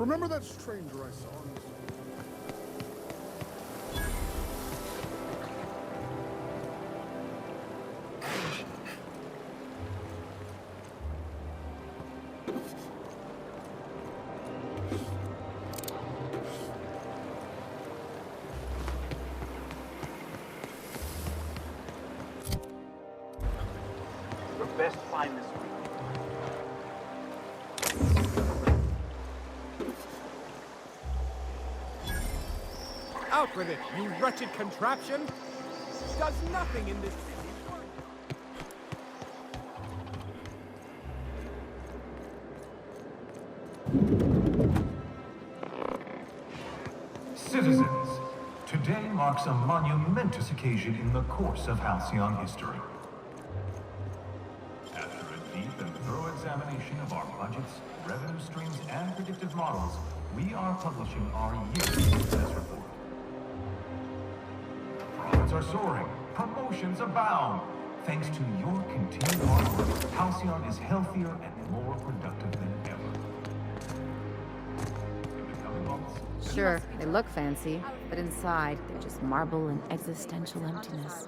Remember that stranger I saw on the street? Your best find this week. Out with it, you wretched contraption! Does nothing in this city work. Citizens, today marks a monumentous occasion in the course of Halcyon history. After a deep and thorough examination of our budgets, revenue streams, and predictive models, we are publishing our yearly success report. Profits are soaring, promotions abound. Thanks to your continued hard work, Halcyon is healthier and more productive than ever. In the coming months, Sure, they look fancy, but inside, they're just marble and existential emptiness.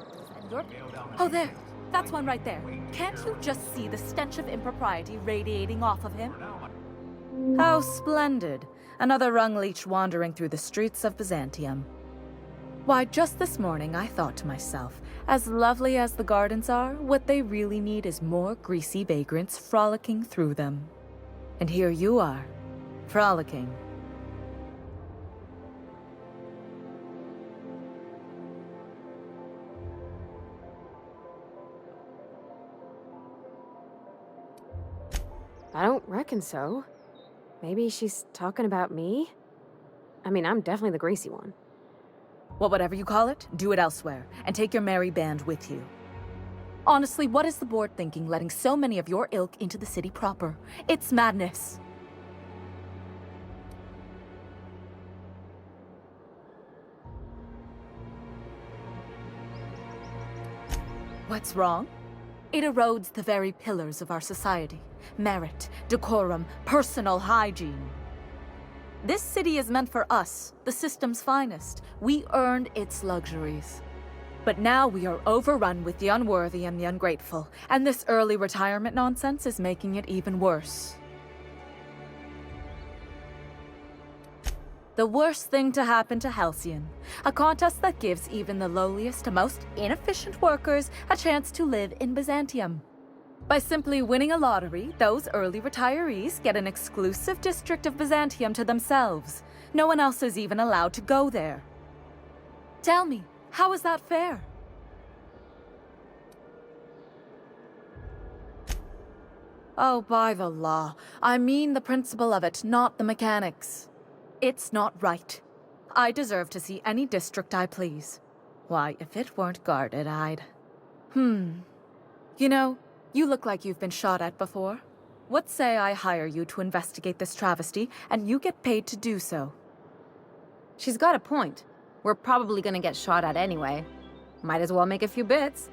Oh, there. That's one right there. Can't you just see the stench of impropriety radiating off of him? How splendid. Another rung leech wandering through the streets of Byzantium. Why, just this morning I thought to myself, as lovely as the gardens are, what they really need is more greasy vagrants frolicking through them. And here you are, frolicking. I don't reckon so. Maybe she's talking about me? I mean, I'm definitely the greasy one. Well, whatever you call it, do it elsewhere, and take your merry band with you. Honestly, what is the board thinking letting so many of your ilk into the city proper? It's madness. What's wrong? It erodes the very pillars of our society. Merit, decorum, personal hygiene. This city is meant for us, the system's finest. We earned its luxuries. But now we are overrun with the unworthy and the ungrateful, and this early retirement nonsense is making it even worse. The worst thing to happen to Halcyon, a contest that gives even the lowliest and most inefficient workers a chance to live in Byzantium. By simply winning a lottery, those early retirees get an exclusive district of Byzantium to themselves. No one else is even allowed to go there. Tell me, how is that fair? Oh, by the law. I mean the principle of it, not the mechanics. It's not right. I deserve to see any district I please. Why, if it weren't guarded, I'd... You know, you look like you've been shot at before. What say I hire you to investigate this travesty, and you get paid to do so? She's got a point. We're probably gonna get shot at anyway. Might as well make a few bits.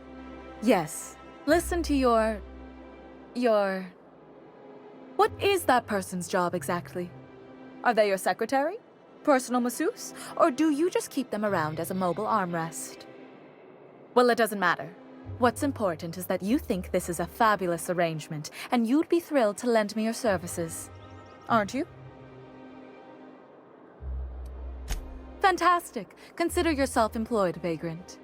Yes. Listen to your... What is that person's job exactly? Are they your secretary? Personal masseuse? Or do you just keep them around as a mobile armrest? Well, it doesn't matter. What's important is that you think this is a fabulous arrangement, and you'd be thrilled to lend me your services. Aren't you? Fantastic. Consider yourself employed, vagrant.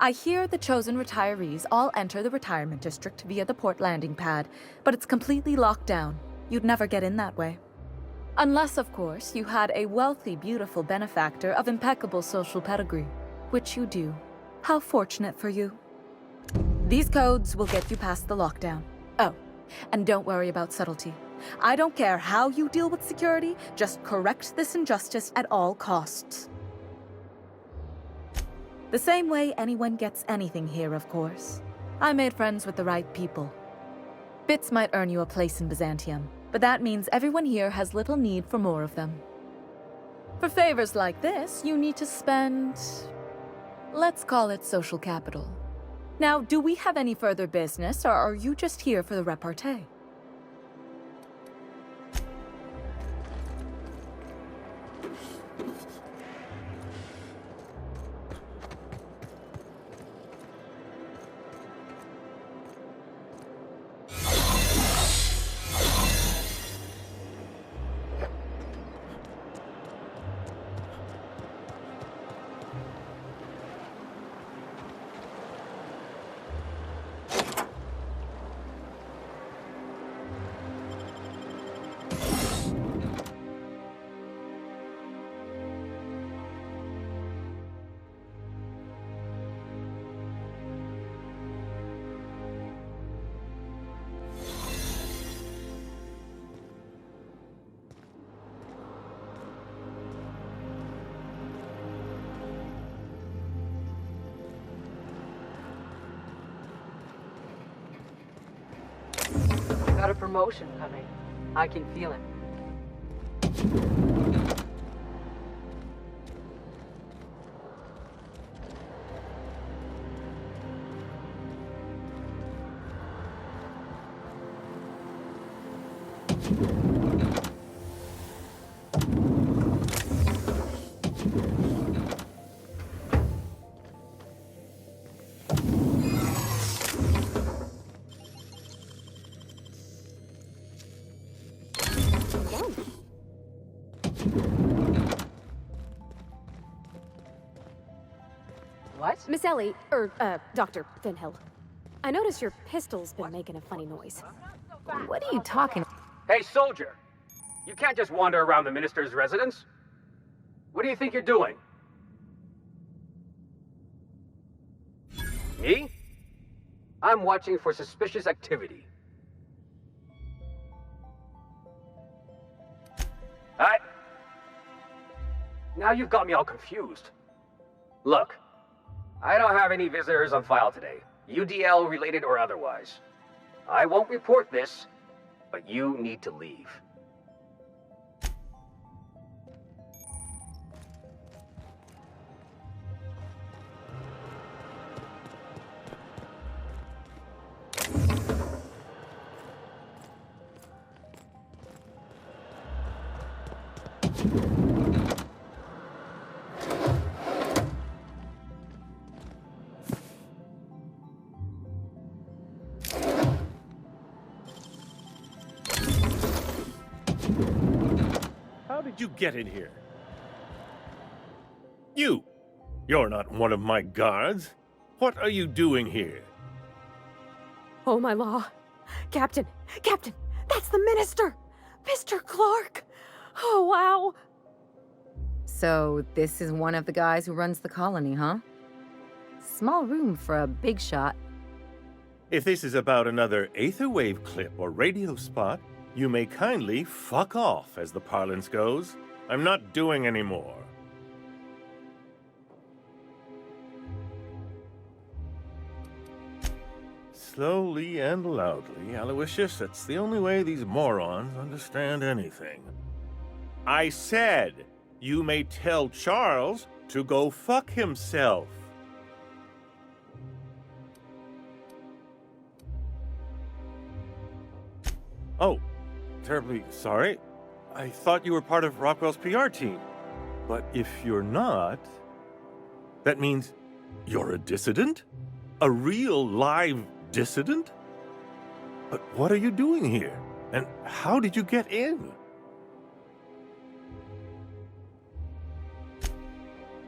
I hear the chosen retirees all enter the retirement district via the port landing pad, but it's completely locked down. You'd never get in that way. Unless, of course, you had a wealthy, beautiful benefactor of impeccable social pedigree, which you do. How fortunate for you. These codes will get you past the lockdown. Oh, and don't worry about subtlety. I don't care how you deal with security, just correct this injustice at all costs. The same way anyone gets anything here, of course. I made friends with the right people. Bits might earn you a place in Byzantium, but that means everyone here has little need for more of them. For favors like this, you need to spend... let's call it social capital. Now, do we have any further business, or are you just here for the repartee? promotion coming. I can feel it. What? Miss Ellie, Dr. Finhill. I noticed your pistol's been making a funny noise. What are you talking? Hey, soldier! You can't just wander around the minister's residence. What do you think you're doing? Me? I'm watching for suspicious activity. Now you've got me all confused. Look, I don't have any visitors on file today, UDL related or otherwise. I won't report this, but you need to leave. How did you get in here? You're not one of my guards. What are you doing here? Oh, my law. Captain, that's the minister! Mr. Clark! Oh, wow! So, this is one of the guys who runs the colony, huh? Small room for a big shot. If this is about another aetherwave clip or radio spot, you may kindly fuck off, as the parlance goes. I'm not doing any more. Slowly and loudly, Aloysius, that's the only way these morons understand anything. I said, you may tell Charles to go fuck himself. Oh, terribly sorry. I thought you were part of Rockwell's PR team. But if you're not, that means you're a dissident? A real live dissident? But what are you doing here? And how did you get in?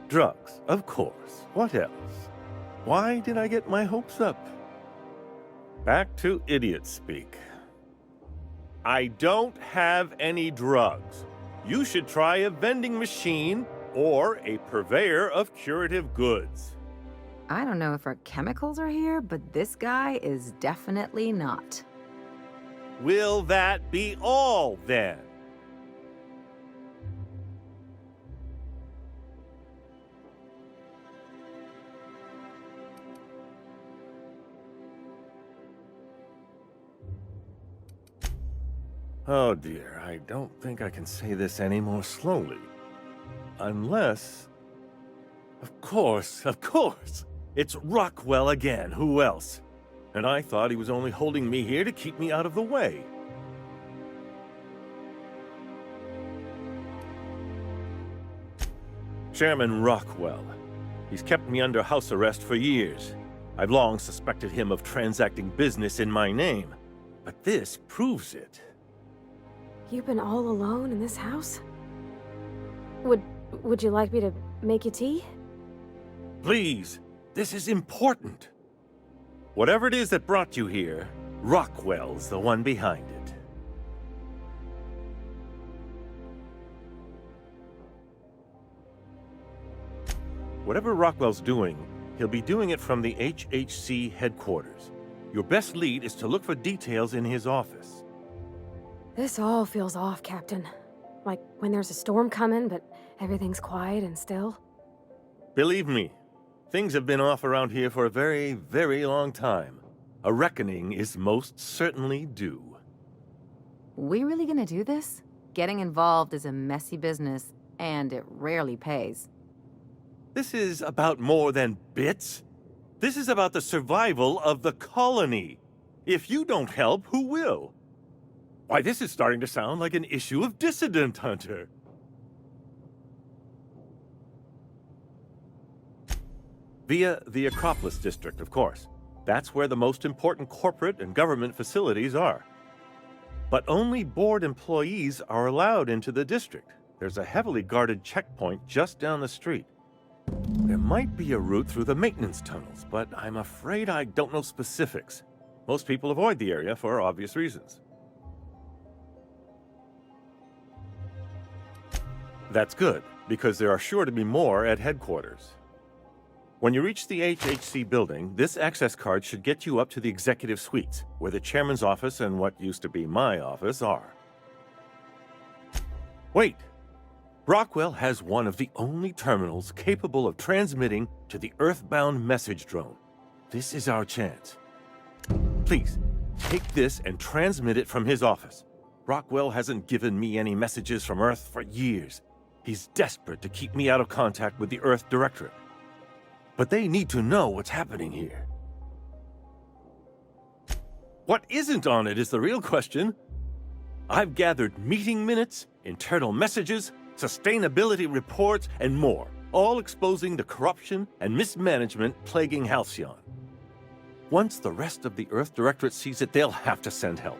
Drugs, of course. What else? Why did I get my hopes up? Back to idiot speak. I don't have any drugs. You should try a vending machine or a purveyor of curative goods. I don't know if our chemicals are here, but this guy is definitely not. Will that be all, then? Oh dear, I don't think I can say this any more slowly. Unless... Of course! It's Rockwell again, who else? And I thought he was only holding me here to keep me out of the way. Chairman Rockwell. He's kept me under house arrest for years. I've long suspected him of transacting business in my name, but this proves it. You've been all alone in this house? Would you like me to make you tea? Please, this is important. Whatever it is that brought you here, Rockwell's the one behind it. Whatever Rockwell's doing, he'll be doing it from the HHC headquarters. Your best lead is to look for details in his office. This all feels off, Captain. Like when there's a storm coming, but everything's quiet and still. Believe me, things have been off around here for a very, very long time. A reckoning is most certainly due. We really gonna do this? Getting involved is a messy business, and it rarely pays. This is about more than bits. This is about the survival of the colony. If you don't help, who will? Why, this is starting to sound like an issue of Dissident Hunter. Via the Acropolis District, of course. That's where the most important corporate and government facilities are. But only board employees are allowed into the district. There's a heavily guarded checkpoint just down the street. There might be a route through the maintenance tunnels, but I'm afraid I don't know specifics. Most people avoid the area for obvious reasons. That's good, because there are sure to be more at headquarters. When you reach the HHC building, this access card should get you up to the executive suites, where the chairman's office and what used to be my office are. Wait! Rockwell has one of the only terminals capable of transmitting to the Earthbound message drone. This is our chance. Please, take this and transmit it from his office. Rockwell hasn't given me any messages from Earth for years. He's desperate to keep me out of contact with the Earth Directorate. But they need to know what's happening here. What isn't on it is the real question. I've gathered meeting minutes, internal messages, sustainability reports, and more, all exposing the corruption and mismanagement plaguing Halcyon. Once the rest of the Earth Directorate sees it, they'll have to send help.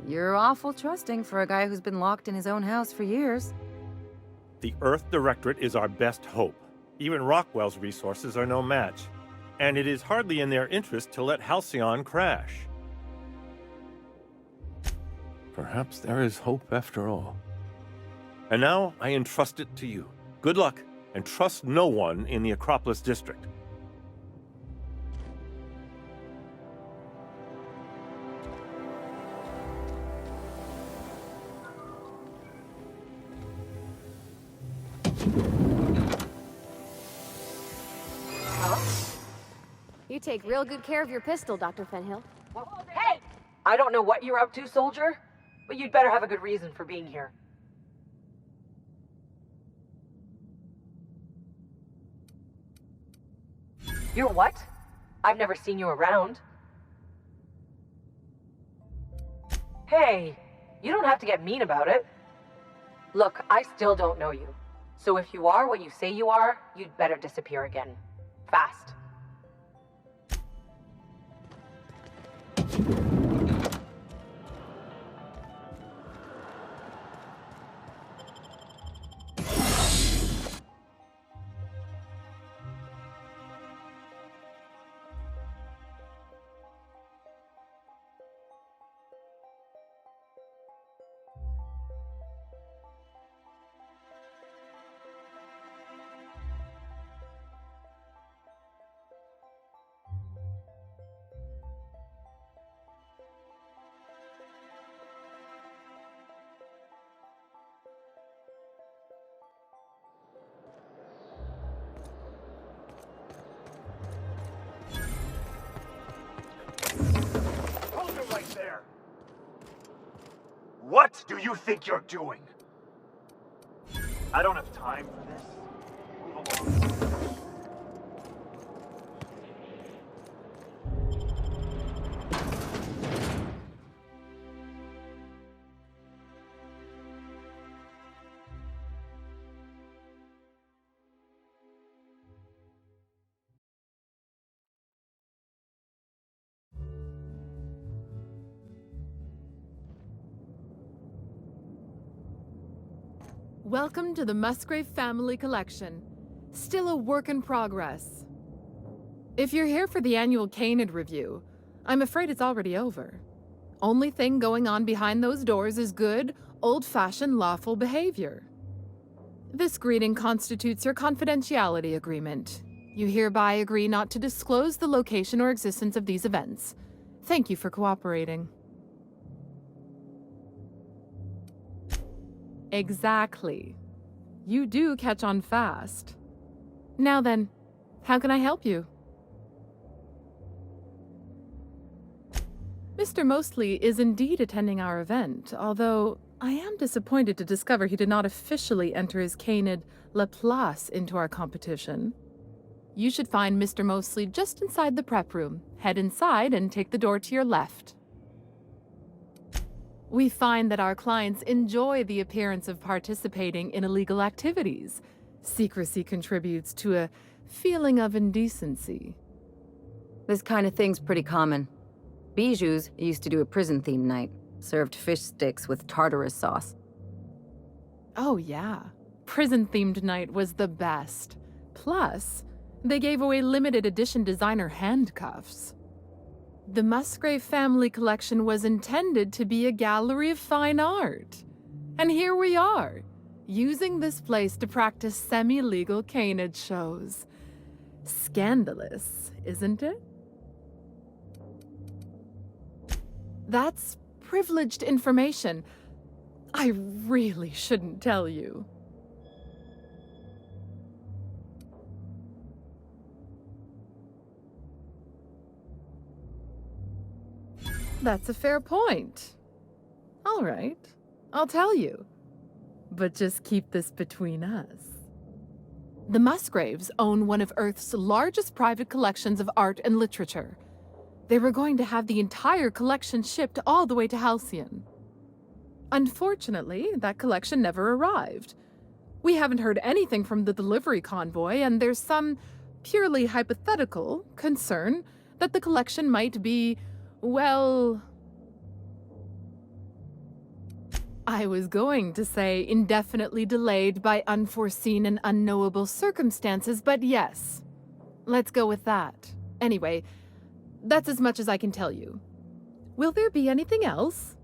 You're awful trusting for a guy who's been locked in his own house for years. The Earth Directorate is our best hope. Even Rockwell's resources are no match. And it is hardly in their interest to let Halcyon crash. Perhaps there is hope after all. And now I entrust it to you. Good luck, and trust no one in the Acropolis District. You take real good care of your pistol, Dr. Fenhill. Hey! I don't know what you're up to, soldier, but you'd better have a good reason for being here. You're what? I've never seen you around. Hey, you don't have to get mean about it. Look, I still don't know you. So if you are what you say you are, you'd better disappear again. Fast. What do you think you're doing? I don't have time for this. Move along. Welcome to the Musgrave Family Collection. Still a work in progress. If you're here for the annual Canid review, I'm afraid it's already over. Only thing going on behind those doors is good, old-fashioned lawful behavior. This greeting constitutes your confidentiality agreement. You hereby agree not to disclose the location or existence of these events. Thank you for cooperating. Exactly. You do catch on fast. Now then, how can I help you? Mr. Mostly is indeed attending our event, although I am disappointed to discover he did not officially enter his canid Laplace into our competition. You should find Mr. Mostly just inside the prep room. Head inside and take the door to your left. We find that our clients enjoy the appearance of participating in illegal activities. Secrecy contributes to a feeling of indecency. This kind of thing's pretty common. Bijou's used to do a prison-themed night. Served fish sticks with tartarus sauce. Oh yeah, prison-themed night was the best. Plus, they gave away limited edition designer handcuffs. The Musgrave family collection was intended to be a gallery of fine art. And here we are, using this place to practice semi-legal canid shows. Scandalous, isn't it? That's privileged information. I really shouldn't tell you. That's a fair point. All right, I'll tell you. But just keep this between us. The Musgraves own one of Earth's largest private collections of art and literature. They were going to have the entire collection shipped all the way to Halcyon. Unfortunately, that collection never arrived. We haven't heard anything from the delivery convoy, and there's some purely hypothetical concern that the collection might be, well, I was going to say indefinitely delayed by unforeseen and unknowable circumstances, but yes, let's go with that. Anyway, that's as much as I can tell you. Will there be anything else?